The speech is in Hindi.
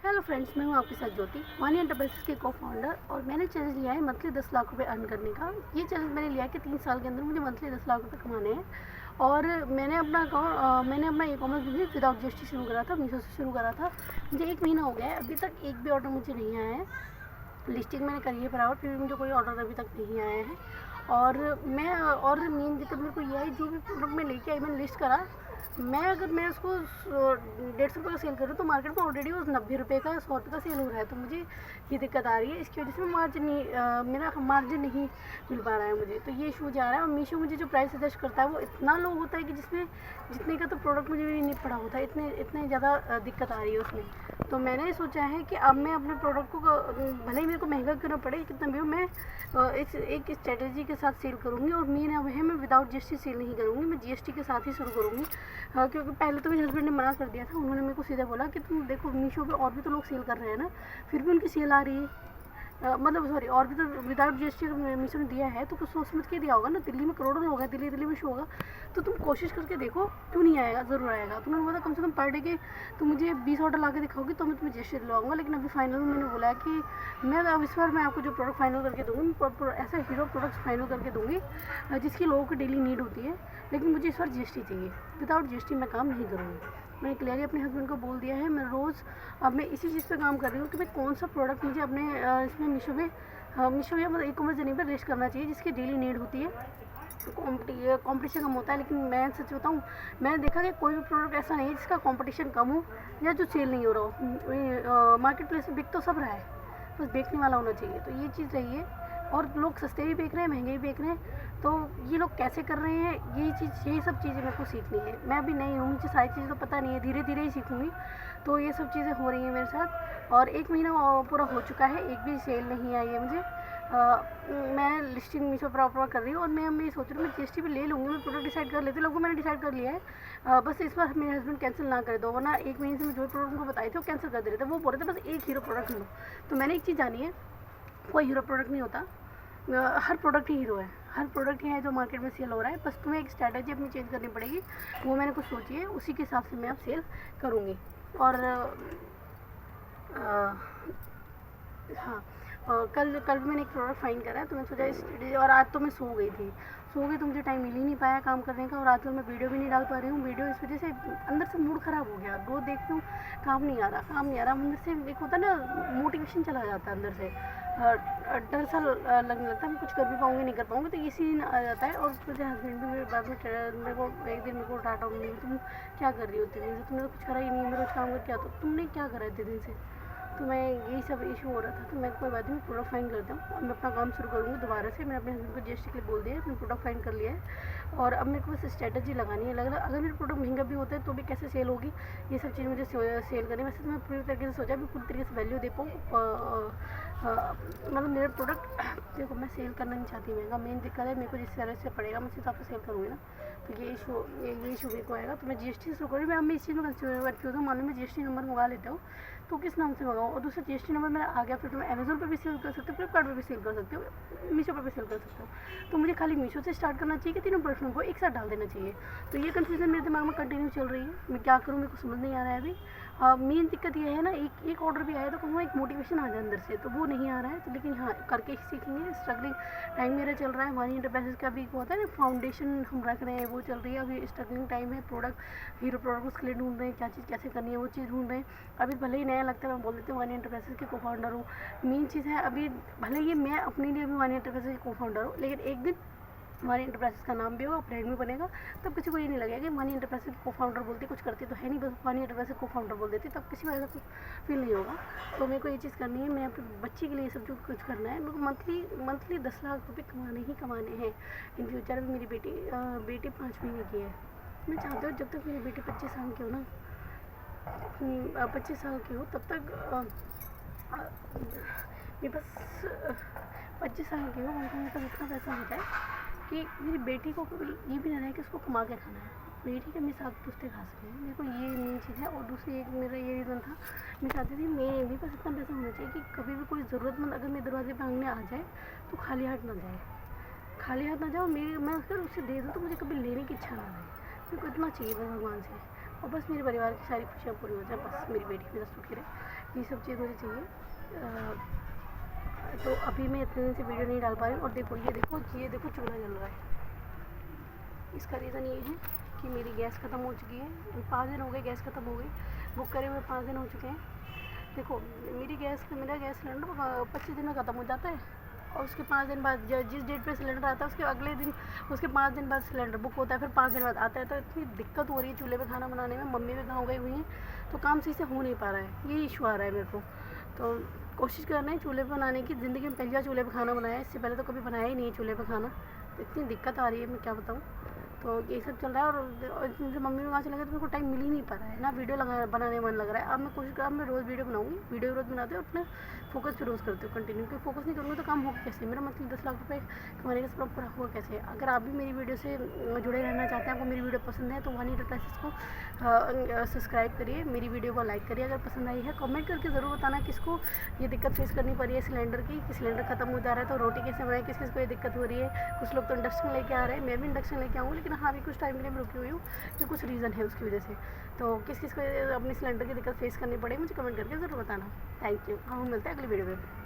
हेलो फ्रेंड्स, मैं हूं आपके साथ ज्योति, वानी एंटरप्राइजेस के को फाउंडर। और मैंने चैलेंज लिया है मंथली 10 लाख रुपए अर्न करने का। ये चैलेंज मैंने लिया है कि 3 साल के अंदर मुझे मंथली 10 लाख रुपए कमाने हैं। और मैंने अपना e commerce business without GST शुरू करा था, मीशो से शुरू करा था। मुझे 1 महीना हो गया है, अभी तक एक भी ऑर्डर मुझे नहीं आया है। लिस्टिंग मैंने करी है बराबर, फिर भी मुझे कोई ऑर्डर अभी तक नहीं आया है। और मेन दिक्कत मेरे को ये है, जो भी प्रोडक्ट मैं लेके आई, मैंने लिस्ट करा। अगर मैं उसको 150 रुपये का सेल करूँ तो मार्केट में ऑलरेडी वो 90 रुपये का 100 रुपये का सेल हो रहा है। तो मुझे ये दिक्कत आ रही है, इसकी वजह से मेरा मार्जिन नहीं मिल पा रहा है मुझे। तो ये इशू जा रहा है। और मीशो मुझे जो प्राइस सजेस्ट करता है वो इतना लो होता है कि जिसमें जितने का तो प्रोडक्ट मुझे भी नहीं पड़ा होता है, इतने ज़्यादा दिक्कत आ रही है उसमें। तो मैंने सोचा है कि अब मैं अपने प्रोडक्ट को भले ही मेरे को महंगा क्यों ना पड़े, कितना भी हो, मैं इस एक स्ट्रेटेजी के साथ सेल करूँगी। और मेन अब है, मैं विदाउट जीएसटी सेल नहीं करूँगी, मैं जीएसटी के साथ ही शुरू करूँगी। क्योंकि पहले तो मेरे हस्बैंड ने मना कर दिया था। उन्होंने मेरे को सीधा बोला कि तुम देखो, मीशो पे और भी तो लोग सेल कर रहे हैं ना, फिर भी उनकी सेल आ रही है। मतलब सॉरी, और भी तो विदाउट जीएसटी मीशो ने दिया है, तो कुछ सोच समझ के दिया होगा ना। दिल्ली में करोड़ों लोग हैं, दिल्ली में शो होगा। तो तुम कोशिश करके देखो, क्यों नहीं आएगा, ज़रूर आएगा। तो उन्होंने बोला कम से कम पर डे के तुम मुझे 20 ऑर्डर ला के दिखाओगी तो मैं तुम्हें जीएसटी दिलवाऊंगा। लेकिन अभी फाइनल में मैंने बोला है कि मैं अब इस बार मैं आपको जो प्रोडक्ट फाइनल करके दूँगी, ऐसा हीरो प्रोडक्ट्स फाइनल करके दूँगी जिसकी लोगों को डेली नीड होती है। लेकिन मुझे इस बार जीएसटी चाहिए, विदाउट जीएसटी मैं काम नहीं करूँगी। मैंने क्लियरली अपने हस्बैंड को बोल दिया है। मैं रोज़ अब मैं इसी चीज़ पे काम कर रही हूँ कि मैं कौन सा प्रोडक्ट मुझे अपने इसमें मीशो या मतलब ई कॉमर्स जर्नी पर लिस्ट करना चाहिए जिसकी डेली नीड होती है। कॉम्पिटिशन कम होता है। लेकिन मैं सच बताऊँ, मैंने देखा कि कोई भी प्रोडक्ट ऐसा नहीं है जिसका कॉम्पिटिशन कम हो या जो सेल नहीं हो रहा हो। मार्केट प्लेस में बिक तो सब रहा है, बस बेचने वाला होना चाहिए। तो ये चीज़ रही है। और लोग सस्ते भी बेच रहे हैं, महंगे भी बेच रहे हैं। तो ये लोग कैसे कर रहे हैं, यही सब चीज़ें मेरे को सीखनी है। मैं अभी नई हूँ, मुझे सारी चीज़ें तो पता नहीं है, धीरे धीरे ही सीखूँगी। तो ये सब चीज़ें हो रही हैं मेरे साथ। और 1 महीना पूरा हो चुका है, एक भी सेल नहीं आई है मुझे। मैं लिस्टिंग मीशो प्रॉपर कर रही हूँ। और मैं ये सोच रही हूँ, मैं जीएसटी पे ले लूँगी, मैं प्रोडक्ट डिसाइड कर लेती हूँ। लगभग मैंने डिसाइड कर लिया है। बस इस बार मेरे हस्बैंड कैंसिल ना कर दो, वरना 1 महीने से मैं जो प्रोडक्ट उनको बताए थे वो कैंसिल कर दे रहे थे। वो बोल रहे थे बस एक हीरो प्रोडक्ट लो। तो मैंने एक चीज़ जानी है, कोई हीरो प्रोडक्ट नहीं होता। हर प्रोडक्ट ही हीरो है, हर प्रोडक्ट ही है जो मार्केट में सेल हो रहा है। बस तुम्हें एक स्ट्रैटेजी अपनी चेंज करनी पड़ेगी। वो मैंने कुछ सोची है, उसी के हिसाब से मैं अब सेल करूँगी। और हाँ, कल कल भी मैंने एक प्रोडक्ट फाइंड करा है। तो मैं सोचा और आज तो मैं सो गई तो मुझे टाइम मिल ही नहीं पाया काम करने का। और आजकल मैं वीडियो भी नहीं डाल पा रही हूँ। वीडियो इस वजह से अंदर से मूड ख़राब हो गया। रोज़ देखती हूँ काम नहीं आ रहा। अंदर से एक होता है ना, मोटिवेशन चला जाता है अंदर से। डर सा लगने लगता है, मैं कुछ कर भी पाऊँगी नहीं कर पाऊँगी, तो ये सीन आ जाता है। और मुझे हस्बैंड भी मेरे बाद में मेरे को एक दिन मेरे को डांटा, मम्मी तुम क्या कर रही हो इतने दिन से, तुमने तो कुछ करा ही नहीं है, मैं रोज़ काम करके आता हूँ, तुमने क्या करा इतने दिन से। तो मैं यही सब इशू हो रहा था। तो मैं कोई बात नहीं, प्रोडक्ट फाइंड करता हूँ और मैं अपना काम शुरू करूँगी दोबारा से। मैंने अपने हस्बैंड को जीएसटी के लिए बोल दिया है, मैंने प्रोडक्ट फाइंड कर लिया है। और अब मेरे को बस स्ट्रैटेजी लगानी है। अगर मेरे प्रोडक्ट महंगा भी होता है तो भी कैसे सेल होगी, ये सब चीज़ मुझे सेल करनी है। वैसे तो मैं पूरी तरीके से सोचा भी पूरी तरीके से वैल्यू दे पाऊँ। मतलब मेरा प्रोडक्ट देखो, मैं सेल करना नहीं चाहती महंगा। मेन दिक्कत है मेरे को जिस तरह से पड़ेगा मैं उस हिसाब से सेल करूँगी ना। तो ये इशू मेरे को आएगा। तो मैं जीएसटी शुरू करूँगी। मैं इस चीज़ में कन्फ्यूज़ हूँ। मान लो मैं जीएसटी नंबर मंगा लेता हूँ तो किस नाम से मंगाऊँ। और दूसरा जीएसटी नंबर मेरा आ गया, फिर तो मैं अमेज़ोन पर भी सेल कर सकती हूँ, फ्लिपकार्ट पर भी सेल कर सकती हूँ, मीशो पर भी सेल कर सकती हूँ। तो मुझे खाली मीशो से स्टार्ट करना चाहिए कि तीनों प्लेटफॉर्म को एक साथ डाल देना चाहिए। तो ये कन्फ्यूज़न मेरे दिमाग में कंटिन्यू चल रही है। मैं क्या करूँ, मेरे को समझ नहीं आ रहा है अभी। मेन दिक्कत ये है ना, एक ऑर्डर भी आया तो कहूँ एक मोटिवेशन आ जाए अंदर से, तो वो नहीं आ रहा है। तो लेकिन हाँ, करके ही सीखेंगे। स्ट्रगलिंग टाइम मेरा चल रहा है। वानी एंटरप्राइजेस का भी होता है ना, फाउंडेशन हम रख रहे हैं, वो चल रही है। अभी स्ट्रगलिंग टाइम है। हीरो प्रोडक्ट उसके लिए ढूंढ रहे हैं, क्या चीज़ कैसे करनी है वो चीज़ ढूंढ रहे हैं। अभी भले ही नया लगता है, मैं बोल देती हूँ वानी एंटरप्राइजेस के को फाउंडर हूँ। मेन चीज़ है अभी, भले ही मैं अपने लिए अभी वानी एंटरप्राइजेस के को फाउंडर हूँ, लेकिन एक दिन वानी एंटरप्राइजेस का नाम भी होगा, ब्रांड भी बनेगा। तब किसी को ये नहीं लगेगा कि वानी एंटरप्राइजेस को फाउंडर बोलती, कुछ करती तो है नहीं, बस वानी एंटरप्राइजेस को फाउंडर बोल देती, तब किसी को ऐसा कुछ फील नहीं होगा। तो मेरे को ये चीज़ करनी है। मैं अपने बच्चे के लिए सब जो कुछ करना है। मेरे को मंथली 10 लाख रुपये कमाने हैं इन फ्यूचर। अभी मेरी बेटी 5 महीने की है। मैं चाहती हूँ जब तक मेरी बेटी 25 साल की हो ना, 25 साल की हो, तब तक मेरे पास 25 साल की हो, मेरे पास इतना पैसा हो जाए कि मेरी बेटी को कभी ये भी ना रहे कि उसको कमा के खाना है। बेटी के मेरे साथ पूछते खा सकें। मेरे को ये मेन चीज़ है। और दूसरी एक मेरा ये रीज़न था, मैं चाहती थी मेरे पास इतना पैसा होना चाहिए कि कभी भी कोई ज़रूरतमंद अगर मेरे दरवाजे पे मांगने आ जाए तो खाली हाथ ना जाए। मैं अगर उसे दे दूँ तो मुझे कभी लेने की इच्छा ना रहे। मेरे को इतना चाहिए बस भगवान से। और बस मेरे परिवार की सारी खुशियाँ पूरी हो जाए, बस मेरी बेटी मेरा सुखी रहे, ये सब चीज़ मुझे चाहिए। तो अभी मैं इतने दिन से वीडियो नहीं डाल पा रही हूँ। और देखो ये देखो चूल्हा जल रहा है। इसका रीज़न ये है कि मेरी गैस ख़त्म हो चुकी है। 5 दिन हो गए गैस ख़त्म हो गई, बुक करे हुए 5 दिन हो चुके हैं। देखो मेरा गैस सिलेंडर 25 दिन में ख़त्म हो जाता है, और उसके 5 दिन बाद जिस डेट पे सिलेंडर आता है उसके अगले दिन, उसके 5 दिन बाद सिलेंडर बुक होता है, फिर 5 दिन बाद आता है। तो इतनी दिक्कत हो रही है चूल्हे पे खाना बनाने में। मम्मी भी गाँव गई हुई हैं, तो काम सही से हो नहीं पा रहा है, ये इशू आ रहा है मेरे को। तो कोशिश करना है चूल्हे पे बनाने की। ज़िंदगी में पहली बार चूल्हे पे खाना बनाया है, इससे पहले तो कभी बनाया ही नहीं है चूल्हे पे खाना। तो इतनी दिक्कत आ रही है, मैं क्या बताऊँ। तो यही सब चल रहा है। और जैसे मम्मी वहाँ चले गए तो मेरे को टाइम मिल ही नहीं पा रहा है ना, वीडियो बनाने में मन लग रहा है। अब मैं कोशिश कर, अब मैं रोज़ वीडियो बनाऊँगी, वीडियो रोज़ बनाते हो अपने फोकस पे रोज़ करते हो कंटिन्यू, क्योंकि फोकस नहीं करूँगी तो काम होगा कैसे। मेरा मतलब 10 लाख रुपये कमाने का सपना पूरा हुआ कैसे। अगर आप भी मेरी वीडियो से जुड़े रहना चाहते हैं, आपको मेरी वीडियो पसंद है, तो वन ईटर क्लासेस को सब्सक्राइब करिए, मेरी वीडियो को लाइक करिए। अगर पसंद आई है कमेंट करके ज़रूर बताना किसको ये दिक्कत फेस करनी पड़ रही है सिलेंडर की, कि सिलेंडर ख़त्म हो जा रहा है तो रोटी कैसे बनाए, किस किस को ये दिक्कत हो रही है। कुछ लोग तो इंडक्शन लेके आ रहे हैं, मैं भी इंडक्शन लेके आऊँ, लेकिन हाँ अभी कुछ टाइम के लिए मैं रुकी हुई हूँ, तो कुछ रीज़न है उसकी वजह से। तो किस किस को अपनी सिलेंडर की दिक्कत फेस करनी पड़े, मुझे कमेंट करके ज़रूर बताना। Thank you. हम मिलते हैं अगली वीडियो में।